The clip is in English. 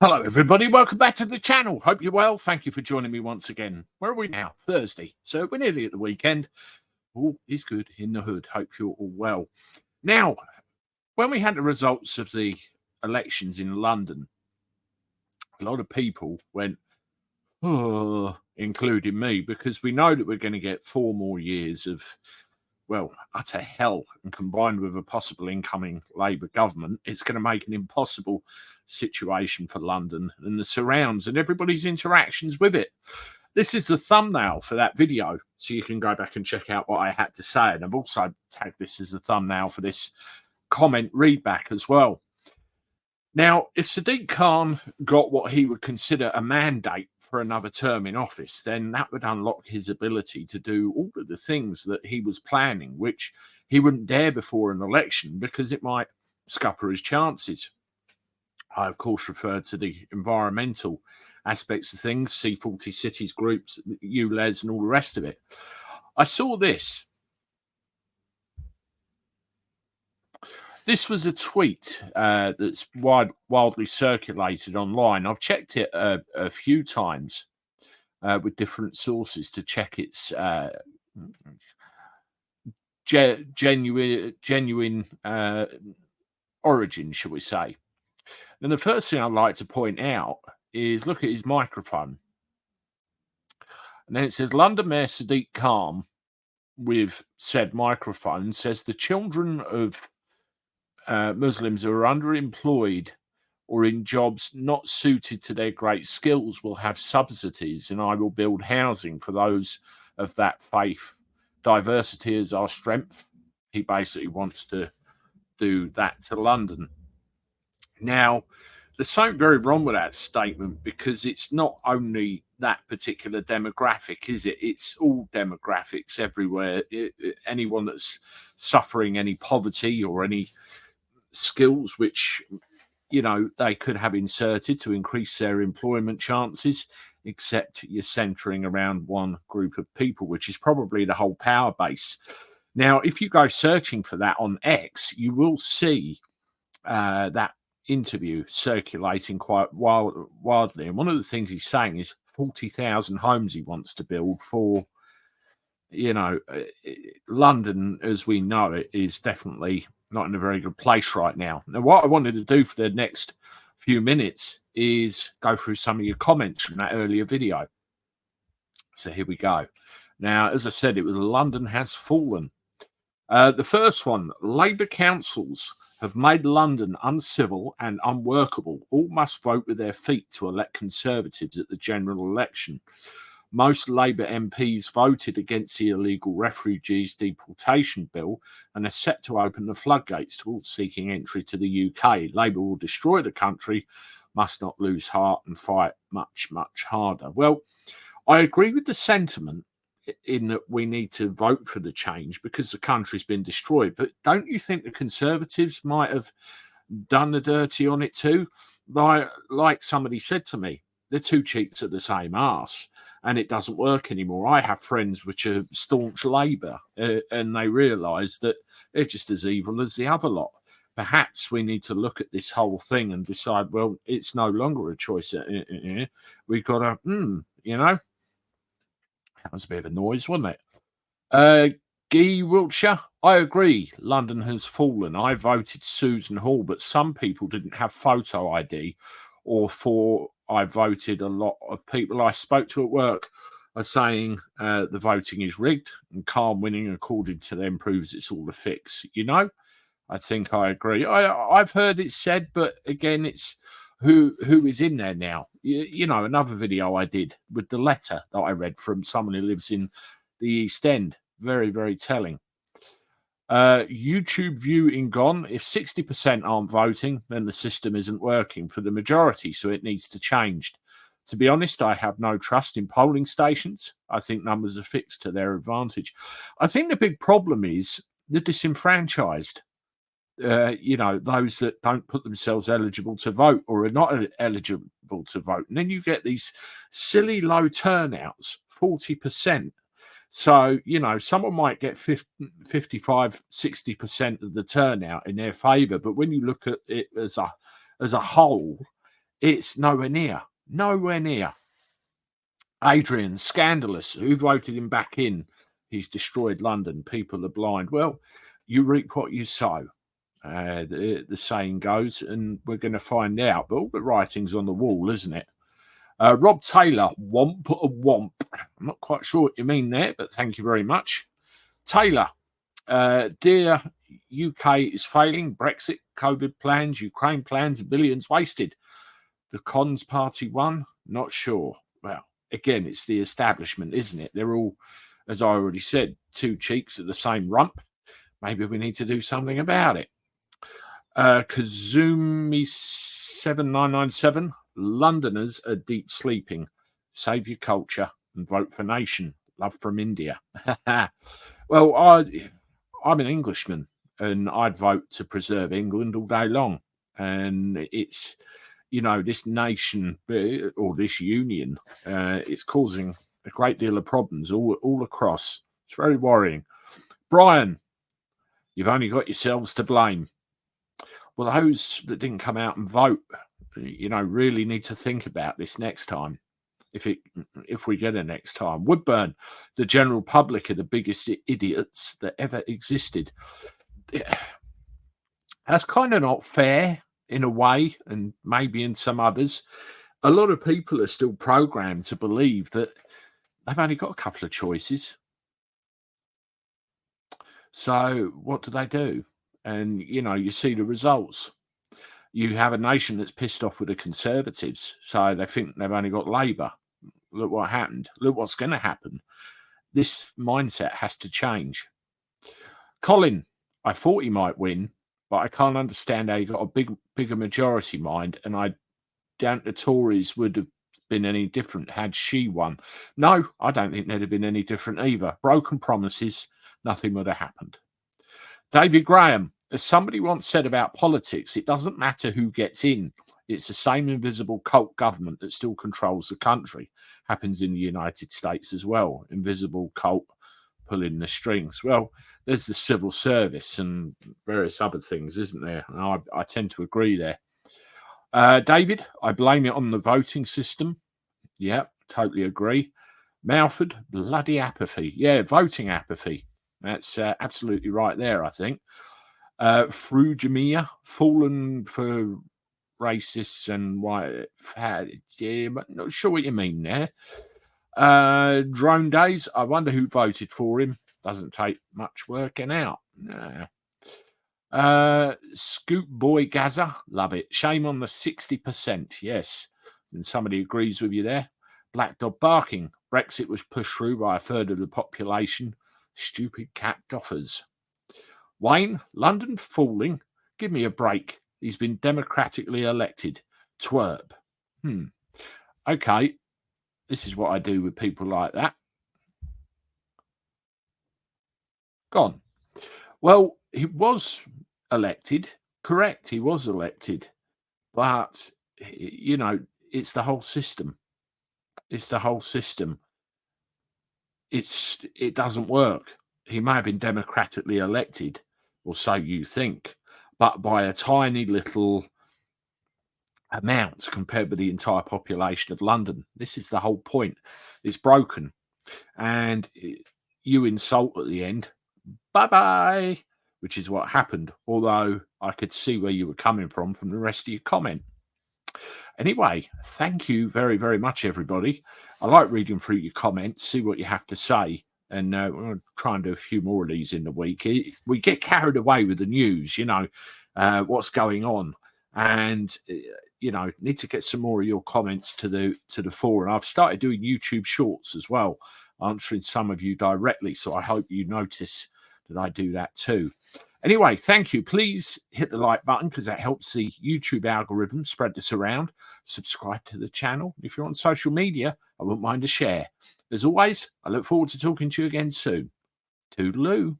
Hello, everybody. Welcome back to the channel. Hope you're well. Thank you for joining me once again. Where are we now? Thursday. So we're nearly at the weekend. All is good in the hood. Hope you're all well. Now, when we had the results of the elections in London, a lot of people went, oh, including me, because we know that we're going to get 4 more years of, well, utter hell, and combined with a possible incoming Labour government, it's going to make an impossible situation for London and the surrounds and everybody's interactions with it. This is the thumbnail for that video, so you can go back and check out what I had to say. And I've also tagged this as a thumbnail for this comment readback as well. Now, if Sadiq Khan got what he would consider a mandate for another term in office, then that would unlock his ability to do all of the things that he was planning, which he wouldn't dare before an election because it might scupper his chances. I, of course, referred to the environmental aspects of things, C40 cities groups, ULEZ and all the rest of it. I saw this. This was a tweet that's wildly circulated online. I've checked it a few times with different sources to check its genuine origin, shall we say. And the first thing I'd like to point out is look at his microphone. And then it says, London Mayor Sadiq Khan, with said microphone, says the children of Muslims who are underemployed or in jobs not suited to their great skills will have subsidies, and I will build housing for those of that faith. Diversity is our strength. He basically wants to do that to London. Now, there's something very wrong with that statement because it's not only that particular demographic, is it? It's all demographics everywhere. Anyone that's suffering any poverty or any skills which, you know, they could have inserted to increase their employment chances, except you're centering around one group of people, which is probably the whole power base. Now, if you go searching for that on X, you will see that interview circulating quite wildly. And one of the things he's saying is 40,000 homes he wants to build for, you know, London, as we know it, is definitely not in a very good place right now. Now, what I wanted to do for the next few minutes is go through some of your comments from that earlier video. So here we go. Now, as I said, it was London has fallen. The first one, Labour councils have made London uncivil and unworkable. All must vote with their feet to elect Conservatives at the general election. Most Labour MPs voted against the illegal refugees deportation bill and are set to open the floodgates to all seeking entry to the UK. Labour will destroy the country, must not lose heart and fight much, much harder. Well, I agree with the sentiment in that we need to vote for the change because the country's been destroyed. But don't you think the Conservatives might have done the dirty on it too? Like somebody said to me, they're two cheeks of the same arse, and it doesn't work anymore. I have friends which are staunch Labour, and they realise that they're just as evil as the other lot. Perhaps we need to look at this whole thing and decide, well, it's no longer a choice. We've got to, you know, that was a bit of a noise, wasn't it? Guy Wiltshire, I agree. London has fallen. I voted Susan Hall, but some people didn't have photo ID, or for I voted. A lot of people I spoke to at work are saying the voting is rigged and Khan winning, according to them, proves it's all a fix. You know, I think I agree. I've heard it said, but again, it's who is in there now. You know, another video I did with the letter that I read from someone who lives in the East End. Very, very telling. YouTube viewing gone. If 60% aren't voting, then the system isn't working for the majority, so it needs to change. To be honest, I have no trust in polling stations. I think numbers are fixed to their advantage. I think the big problem is the disenfranchised. You know, those that don't put themselves eligible to vote or are not eligible to vote. And then you get these silly low turnouts, 40%. So, you know, someone might get 55, 60% of the turnout in their favour. But when you look at it as a whole, It's nowhere near. Nowhere near. Adrian, scandalous. Who voted him back in? He's destroyed London. People are blind. Well, you reap what you sow. The saying goes, and we're going to find out. But all the writing's on the wall, isn't it? Rob Taylor, womp a womp. I'm not quite sure what you mean there, but thank you very much. Taylor, dear UK is failing. Brexit, COVID plans, Ukraine plans, billions wasted. The Cons party won? Not sure. Well, again, it's the establishment, isn't it? They're all, as I already said, two cheeks at the same rump. Maybe we need to do something about it. Kazumi7997, Londoners are deep sleeping. Save your culture and vote for nation. Love from India. Well, I'm an Englishman and I'd vote to preserve England all day long. And it's, this nation or this union, it's causing a great deal of problems all across. It's very worrying. Brian, you've only got yourselves to blame. Well, those that didn't come out and vote, really need to think about this next time. If we get a next time. Woodburn, the general public are the biggest idiots that ever existed. That's kind of not fair in a way, and maybe in some others. A lot of people are still programmed to believe that they've only got a couple of choices. So what do? And, you see the results. You have a nation that's pissed off with the Conservatives, so they think they've only got Labour. Look what happened. Look what's going to happen. This mindset has to change. Colin, I thought he might win, but I can't understand how he got a bigger majority mind, and I doubt the Tories would have been any different had she won. No, I don't think they'd have been any different either. Broken promises, nothing would have happened. David Graham, as somebody once said about politics, it doesn't matter who gets in. It's the same invisible cult government that still controls the country. Happens in the United States as well. Invisible cult pulling the strings. Well, there's the civil service and various other things, isn't there? And I tend to agree there. David, I blame it on the voting system. Yeah, totally agree. Malford, bloody apathy. Yeah, voting apathy. That's absolutely right there, I think. Frujamia, fallen for racists and white. Yeah, but not sure what you mean there. Drone Days, I wonder who voted for him. Doesn't take much working out. Nah. Scoop Boy Gaza, love it. Shame on the 60%. Yes, and somebody agrees with you there. Black Dog Barking, Brexit was pushed through by a third of the population. Stupid cat doffers. Wayne, London falling. Give me a break. He's been democratically elected. Twerp. Okay. This is what I do with people like that. Gone. Well, he was elected. Correct. He was elected. But, it's the whole system. It's the whole system. It doesn't work. He may have been democratically elected, or so you think, but by a tiny little amount compared with the entire population of London. This is the whole point. It's broken. And you insult at the end, bye-bye, which is what happened, although I could see where you were coming from the rest of your comment. Anyway, thank you very, very much, everybody. I like reading through your comments, see what you have to say, and we're going to try and do a few more of these in the week. We get carried away with the news, what's going on, and need to get some more of your comments to the fore. And I've started doing YouTube Shorts as well, answering some of you directly, so I hope you notice that I do that too. Anyway, thank you. Please hit the like button because that helps the YouTube algorithm spread this around. Subscribe to the channel. If you're on social media, I wouldn't mind a share. As always, I look forward to talking to you again soon. Toodaloo.